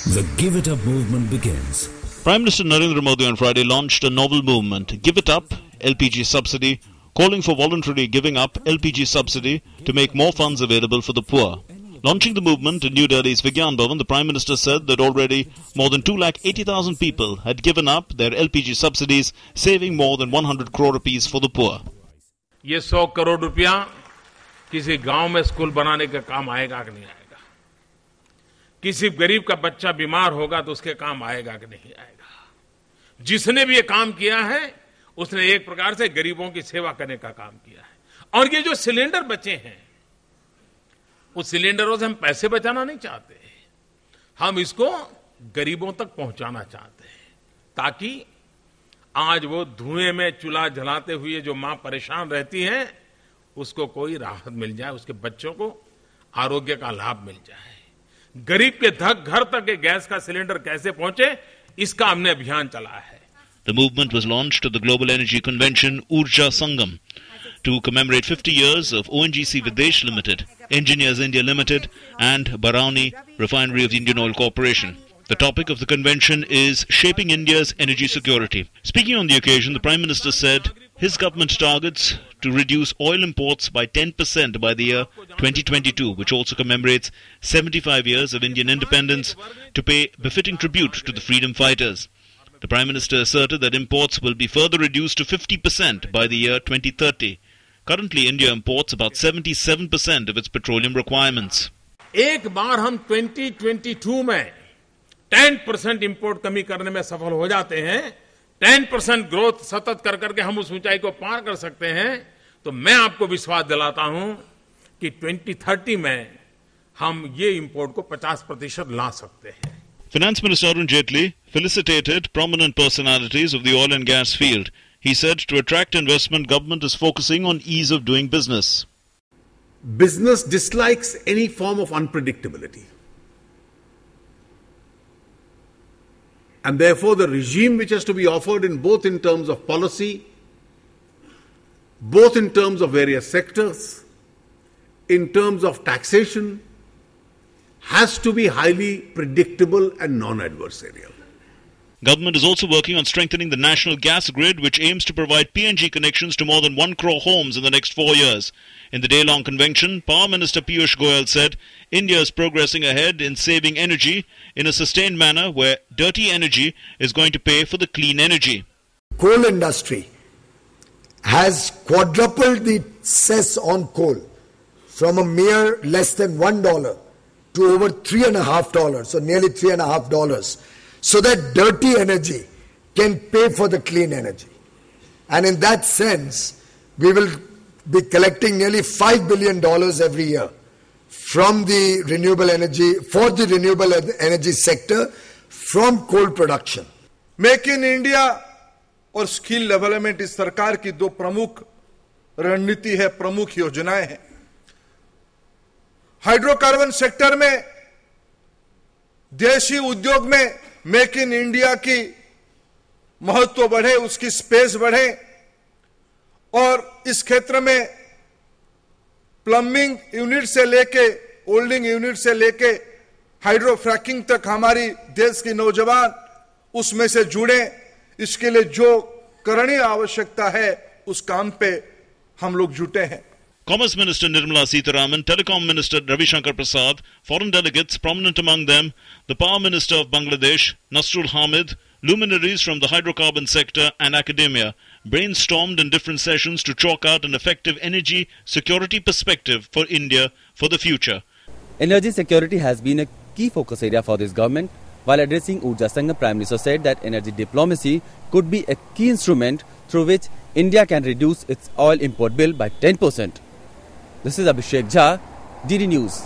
The Give It Up movement begins. Prime Minister Narendra Modi on Friday launched a novel movement, Give It Up, LPG Subsidy, calling for voluntary giving up LPG subsidy to make more funds available for the poor. Launching the movement in New Delhi's Vigyan Bhavan, the Prime Minister said that already more than 280,000 people had given up their LPG subsidies, saving more than 100 crore rupees for the poor. ये 100 करोड़ रुपया किसी गांव में school बनाने का काम आएगा कि नहीं आएगा? किसी गरीब का बच्चा बीमार होगा तो उसके काम आएगा कि नहीं आएगा? जिसने भी ये काम किया है उसने एक प्रकार से गरीबों की सेवा करने का काम किया है। और ये जो सिलेंडर बचे हैं उस सिलेंडरों से हम पैसे बचाना नहीं चाहते, हम इसको गरीबों तक पहुंचाना चाहते हैं ताकि आज वो धुएं में चूल्हा जलाते हुए जो मां परेशान रहती है उसको कोई राहत मिल जाए, उसके बच्चों को आरोग्य का लाभ मिल जाए। गरीब के घर तक ये गैस का सिलेंडर कैसे पहुंचे, इसका हमने अभियान चलाया है। The movement was launched at the Global Energy Convention Urja Sangam to commemorate 50 years of ONGC Videsh Limited, Engineers India Limited and Barauni Refinery of the Indian Oil Corporation. The topic of the convention is shaping India's energy security. Speaking on the occasion, the Prime Minister said his government targets to reduce oil imports by 10% by the year 2022, which also commemorates 75 years of Indian independence, to pay befitting tribute to the freedom fighters. The Prime Minister asserted that imports will be further reduced to 50% by the year 2030. Currently, India imports about 77% of its petroleum requirements. एक बार हम 2022 में 10% import कमी करने में सफल हो जाते हैं, 10% ग्रोथ सतत कर करके हम उस ऊंचाई को पार कर सकते हैं, तो मैं आपको विश्वास दिलाता हूं कि 2030 में हम ये इंपोर्ट को 50% ला सकते हैं। Finance Minister Arun Jaitley felicitated prominent personalities of the oil and gas field. He said to attract investment, government is focusing on ease of doing business. Business dislikes any form of unpredictability. And therefore the regime which has to be offered both in terms of policy, both in terms of various sectors, in terms of taxation, has to be highly predictable and non-adversarial. Government is also working on strengthening the national gas grid, which aims to provide PNG connections to more than 1 crore homes in the next 4 years. In the day-long convention, Power Minister Piyush Goyal said India is progressing ahead in saving energy in a sustained manner where dirty energy is going to pay for the clean energy. Coal industry has quadrupled the cess on coal from a mere less than $1 to over $3.50, so nearly $3.50, so that dirty energy can pay for the clean energy. And in that sense, we will be collecting nearly $5 billion every year from the renewable energy, for the renewable energy sector from coal production. Make in India और skill development इस सरकार की दो प्रमुख रणनीति है, प्रमुख योजनाएं हैं। हाइड्रोकार्बन सेक्टर में, देशी उद्योग में मेक इन इंडिया की महत्व बढ़े, उसकी स्पेस बढ़े और इस क्षेत्र में प्लम्बिंग यूनिट से लेके ओल्डिंग यूनिट से लेके हाइड्रो फ्रैकिंग तक हमारी देश की नौजवान उसमें से जुड़े। इसके लिए जो करणीय आवश्यकता है उस काम पे हम लोग जुटे हैं। Commerce Minister Nirmala Sitharaman, Telecom Minister Ravi Shankar Prasad, foreign delegates, prominent among them the Power Minister of Bangladesh, Nasrul Hamid, luminaries from the hydrocarbon sector and academia, brainstormed in different sessions to chalk out an effective energy security perspective for India for the future. Energy security has been a key focus area for this government. While addressing Urja Sangam, Prime Minister said that energy diplomacy could be a key instrument through which India can reduce its oil import bill by 10%. This is Abhishek Jha, DD News.